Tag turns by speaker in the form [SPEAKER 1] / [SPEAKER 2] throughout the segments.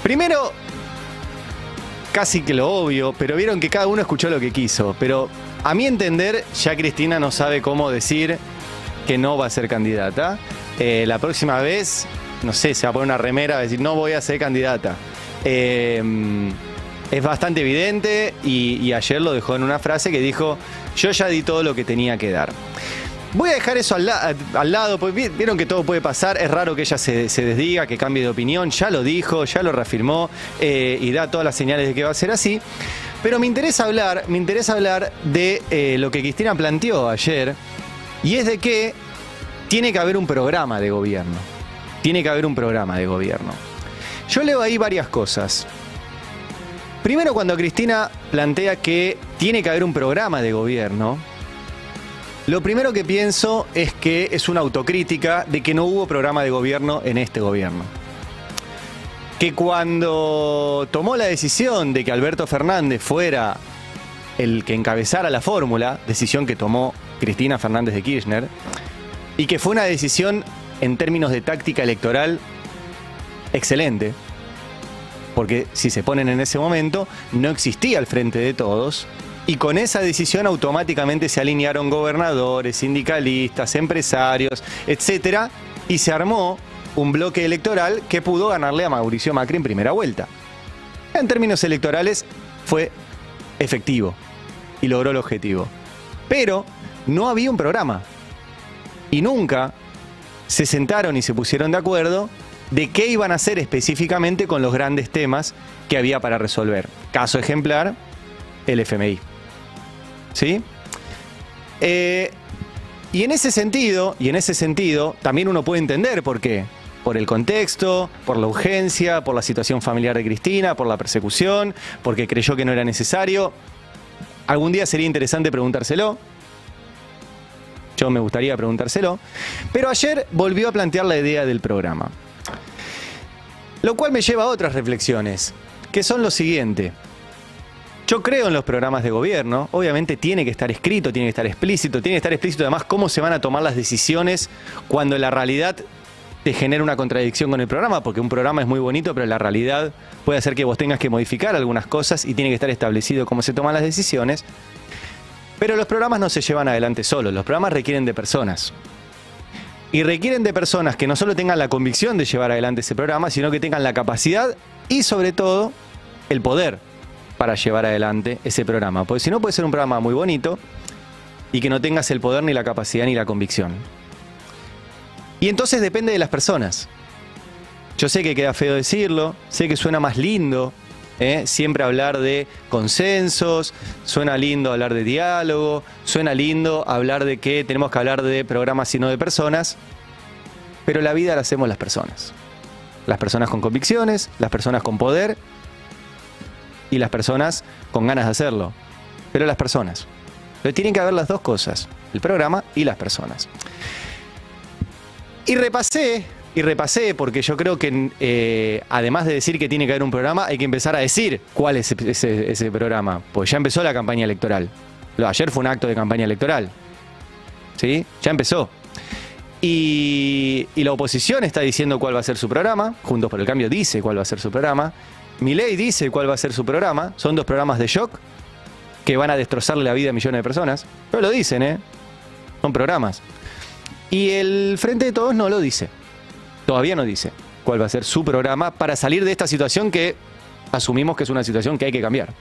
[SPEAKER 1] Primero, casi que lo obvio, pero vieron que cada uno escuchó lo que quiso. Pero a mi entender, ya Cristina no sabe cómo decir que no va a ser candidata. La próxima vez, no sé, se va a poner una remera, va a decir, no voy a ser candidata. Es bastante evidente y ayer lo dejó en una frase que dijo, yo ya di todo lo que tenía que dar. Voy a dejar eso al lado, porque vieron que todo puede pasar, es raro que ella se desdiga, que cambie de opinión, ya lo dijo, ya lo reafirmó y da todas las señales de que va a ser así. Pero me interesa hablar de lo que Cristina planteó ayer, y es de que tiene que haber un programa de gobierno. Tiene que haber un programa de gobierno. Yo leo ahí varias cosas. Primero, cuando Cristina plantea que tiene que haber un programa de gobierno, lo primero que pienso es que es una autocrítica de que no hubo programa de gobierno en este gobierno. Que cuando tomó la decisión de que Alberto Fernández fuera el que encabezara la fórmula, decisión que tomó Cristina Fernández de Kirchner, y que fue una decisión en términos de táctica electoral excelente, porque si se ponen en ese momento, no existía el Frente de Todos, y con esa decisión automáticamente se alinearon gobernadores, sindicalistas, empresarios, etcétera, y se armó un bloque electoral que pudo ganarle a Mauricio Macri en primera vuelta. En términos electorales fue efectivo y logró el objetivo. Pero no había un programa. Y nunca se sentaron y se pusieron de acuerdo de qué iban a hacer específicamente con los grandes temas que había para resolver. Caso ejemplar, el FMI. ¿Sí? Y en ese sentido, también uno puede entender por qué. Por el contexto, por la urgencia, por la situación familiar de Cristina, por la persecución, porque creyó que no era necesario. Algún día sería interesante preguntárselo. Yo me gustaría preguntárselo. Pero ayer volvió a plantear la idea del programa. Lo cual me lleva a otras reflexiones, que son lo siguiente. Yo creo en los programas de gobierno, obviamente tiene que estar escrito, tiene que estar explícito además cómo se van a tomar las decisiones cuando la realidad te genera una contradicción con el programa, porque un programa es muy bonito, pero la realidad puede hacer que vos tengas que modificar algunas cosas y tiene que estar establecido cómo se toman las decisiones. Pero los programas no se llevan adelante solos, los programas requieren de personas. Y requieren de personas que no solo tengan la convicción de llevar adelante ese programa, sino que tengan la capacidad y sobre todo el poder para llevar adelante ese programa. Porque si no puede ser un programa muy bonito y que no tengas el poder ni la capacidad ni la convicción. Y entonces depende de las personas. Yo sé que queda feo decirlo, sé que suena más lindo, siempre hablar de consensos, suena lindo hablar de diálogo, suena lindo hablar de que tenemos que hablar de programas y no de personas, pero la vida la hacemos las personas. Las personas con convicciones, las personas con poder y las personas con ganas de hacerlo. Pero las personas. Entonces tienen que haber las dos cosas, el programa y las personas. Y repasé porque yo creo que además de decir que tiene que haber un programa, hay que empezar a decir cuál es ese programa. Pues ya empezó la campaña electoral. Ayer fue un acto de campaña electoral. ¿Sí? Ya empezó. Y la oposición está diciendo cuál va a ser su programa. Juntos por el Cambio dice cuál va a ser su programa. Milei dice cuál va a ser su programa. Son dos programas de shock que van a destrozarle la vida a millones de personas. Pero lo dicen, Son programas. Y el Frente de Todos no lo dice. Todavía no dice cuál va a ser su programa para salir de esta situación que asumimos que es una situación que hay que cambiar.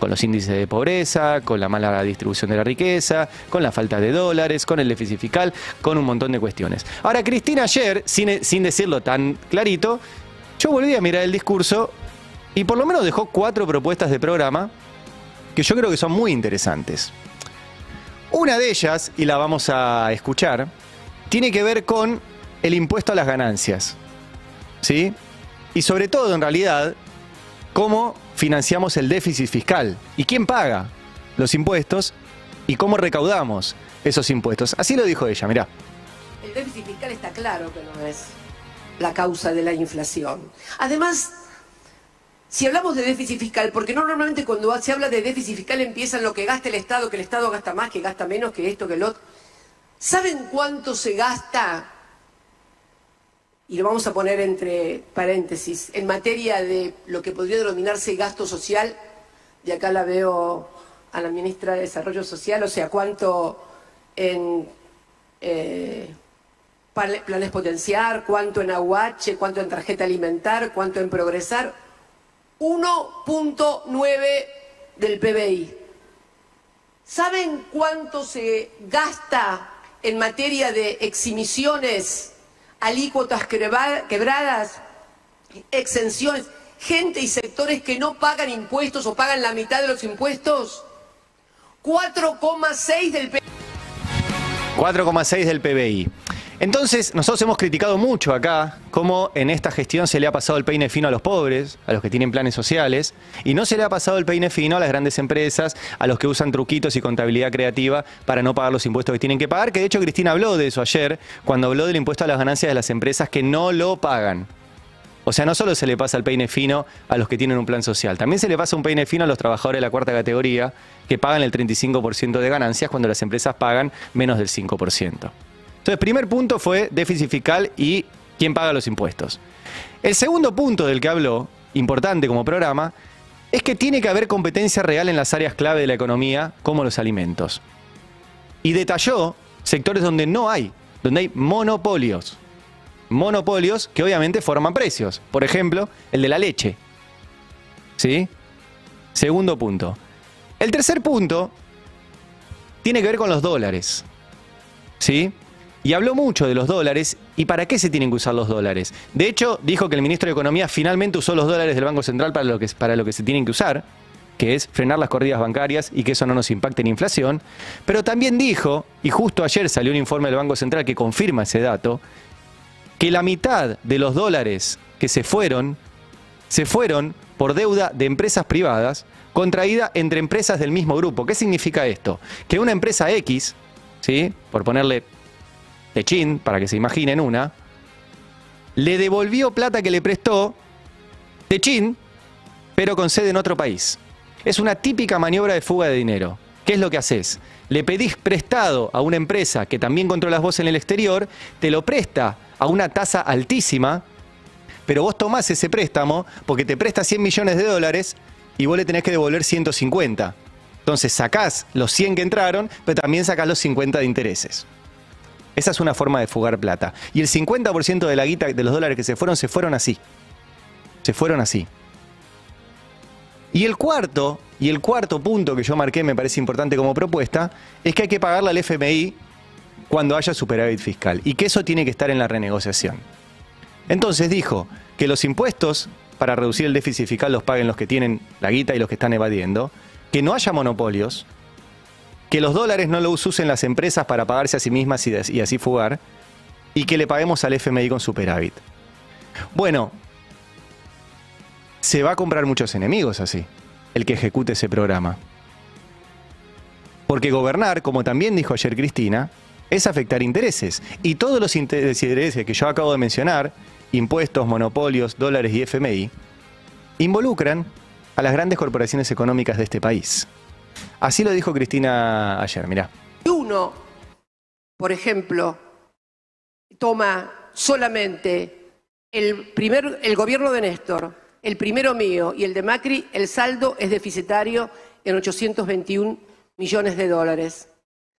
[SPEAKER 1] Con los índices de pobreza, con la mala distribución de la riqueza, con la falta de dólares, con el déficit fiscal, con un montón de cuestiones. Ahora, Cristina ayer, sin decirlo tan clarito, yo volví a mirar el discurso y por lo menos dejó 4 propuestas de programa que yo creo que son muy interesantes. Una de ellas, y la vamos a escuchar, tiene que ver con el impuesto a las ganancias, ¿sí? Y sobre todo, en realidad, cómo financiamos el déficit fiscal y quién paga los impuestos y cómo recaudamos esos impuestos. Así lo dijo ella, mirá.
[SPEAKER 2] El déficit fiscal está claro que no es la causa de la inflación. Además, si hablamos de déficit fiscal, porque no normalmente cuando se habla de déficit fiscal empiezan lo que gasta el Estado, que el Estado gasta más, que gasta menos, que esto, que el otro. ¿Saben cuánto se gasta y lo vamos a poner entre paréntesis, en materia de lo que podría denominarse gasto social, y acá la veo a la ministra de Desarrollo Social, o sea, cuánto en planes potenciar, cuánto en aguache, cuánto en tarjeta alimentar, cuánto en progresar, 1.9 del PBI. ¿Saben cuánto se gasta en materia de exhibiciones, alícuotas quebradas, exenciones, gente y sectores que no pagan impuestos o pagan la mitad de los impuestos? 4,6 del PBI.
[SPEAKER 1] 4,6 del PBI. Entonces, nosotros hemos criticado mucho acá cómo en esta gestión se le ha pasado el peine fino a los pobres, a los que tienen planes sociales, y no se le ha pasado el peine fino a las grandes empresas, a los que usan truquitos y contabilidad creativa para no pagar los impuestos que tienen que pagar, que de hecho Cristina habló de eso ayer, cuando habló del impuesto a las ganancias de las empresas que no lo pagan. O sea, no solo se le pasa el peine fino a los que tienen un plan social, también se le pasa un peine fino a los trabajadores de la cuarta categoría que pagan el 35% de ganancias cuando las empresas pagan menos del 5%. Entonces, primer punto fue déficit fiscal y quién paga los impuestos. El segundo punto del que habló, importante como programa, es que tiene que haber competencia real en las áreas clave de la economía, como los alimentos. Y detalló sectores donde no hay, donde hay monopolios. Monopolios que obviamente forman precios. Por ejemplo, el de la leche. ¿Sí? Segundo punto. El tercer punto tiene que ver con los dólares. ¿Sí? Y habló mucho de los dólares y para qué se tienen que usar los dólares. De hecho, dijo que el ministro de Economía finalmente usó los dólares del Banco Central para lo que se tienen que usar, que es frenar las corridas bancarias y que eso no nos impacte en inflación. Pero también dijo, y justo ayer salió un informe del Banco Central que confirma ese dato, que la mitad de los dólares que se fueron por deuda de empresas privadas contraída entre empresas del mismo grupo. ¿Qué significa esto? Que una empresa X, ¿sí?, por ponerle Techin, para que se imaginen una, le devolvió plata que le prestó Techin, pero con sede en otro país. Es una típica maniobra de fuga de dinero. ¿Qué es lo que haces? Le pedís prestado a una empresa que también controlas vos en el exterior, te lo presta a una tasa altísima, pero vos tomás ese préstamo porque te presta 100 millones de dólares y vos le tenés que devolver 150. Entonces sacás los 100 que entraron, pero también sacás los 50 de intereses. Esa es una forma de fugar plata. Y el 50% de la guita de los dólares que se fueron así. Se fueron así. Y el cuarto punto que yo marqué, me parece importante como propuesta, es que hay que pagarle al FMI cuando haya superávit fiscal. Y que eso tiene que estar en la renegociación. Entonces dijo que los impuestos para reducir el déficit fiscal los paguen los que tienen la guita y los que están evadiendo, que no haya monopolios, que los dólares no los usen las empresas para pagarse a sí mismas y así fugar, y que le paguemos al FMI con superávit. Bueno, se va a comprar muchos enemigos así, el que ejecute ese programa. Porque gobernar, como también dijo ayer Cristina, es afectar intereses. Y todos los intereses que yo acabo de mencionar, impuestos, monopolios, dólares y FMI, involucran a las grandes corporaciones económicas de este país. Así lo dijo Cristina ayer, mirá.
[SPEAKER 2] Uno, por ejemplo, toma solamente el gobierno de Néstor, el primero mío y el de Macri, el saldo es deficitario en 821 millones de dólares.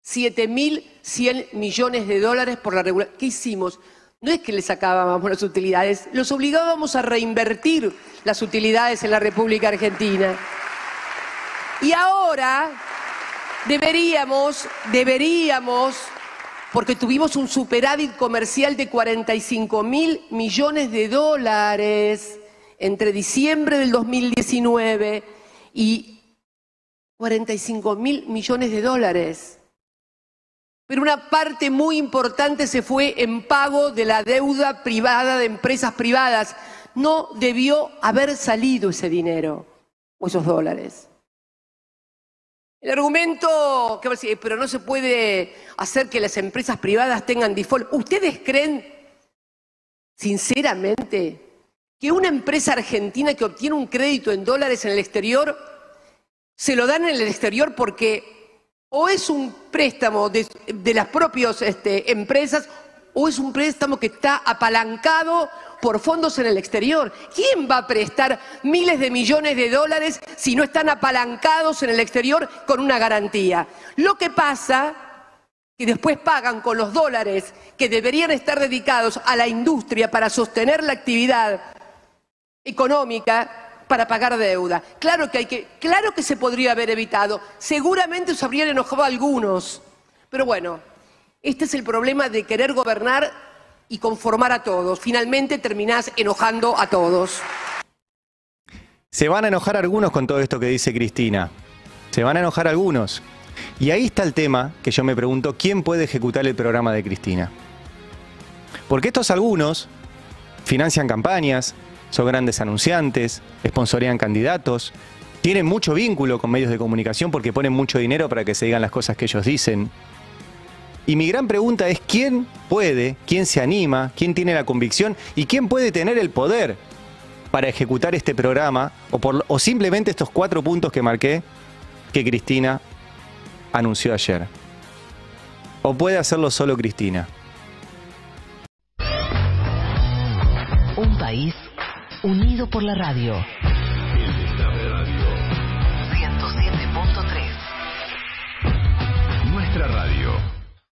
[SPEAKER 2] 7.100 millones de dólares por la regulación. ¿Qué hicimos? No es que le sacábamos las utilidades, los obligábamos a reinvertir las utilidades en la República Argentina. Y ahora deberíamos, porque tuvimos un superávit comercial de 45.000 millones de dólares entre diciembre del 2019 y 45.000 millones de dólares. Pero una parte muy importante se fue en pago de la deuda privada de empresas privadas. No debió haber salido ese dinero o esos dólares. El argumento, que pero no se puede hacer que las empresas privadas tengan default. ¿Ustedes creen, sinceramente, que una empresa argentina que obtiene un crédito en dólares en el exterior, se lo dan en el exterior porque o es un préstamo de las propias empresas o es un préstamo que está apalancado por fondos en el exterior. ¿Quién va a prestar miles de millones de dólares si no están apalancados en el exterior con una garantía? Lo que pasa que después pagan con los dólares que deberían estar dedicados a la industria para sostener la actividad económica para pagar deuda. Claro que se podría haber evitado. Seguramente se habrían enojado algunos. Pero bueno, este es el problema de querer gobernar y conformar a todos. Finalmente terminás enojando a todos.
[SPEAKER 1] Se van a enojar algunos con todo esto que dice Cristina. Se van a enojar algunos. Y ahí está el tema que yo me pregunto, ¿quién puede ejecutar el programa de Cristina? Porque estos algunos financian campañas, son grandes anunciantes, sponsorean candidatos, tienen mucho vínculo con medios de comunicación porque ponen mucho dinero para que se digan las cosas que ellos dicen. Y mi gran pregunta es, ¿quién puede, quién se anima, quién tiene la convicción y quién puede tener el poder para ejecutar este programa o simplemente estos 4 puntos que marqué que Cristina anunció ayer? ¿O puede hacerlo solo Cristina?
[SPEAKER 3] Un país unido por la radio.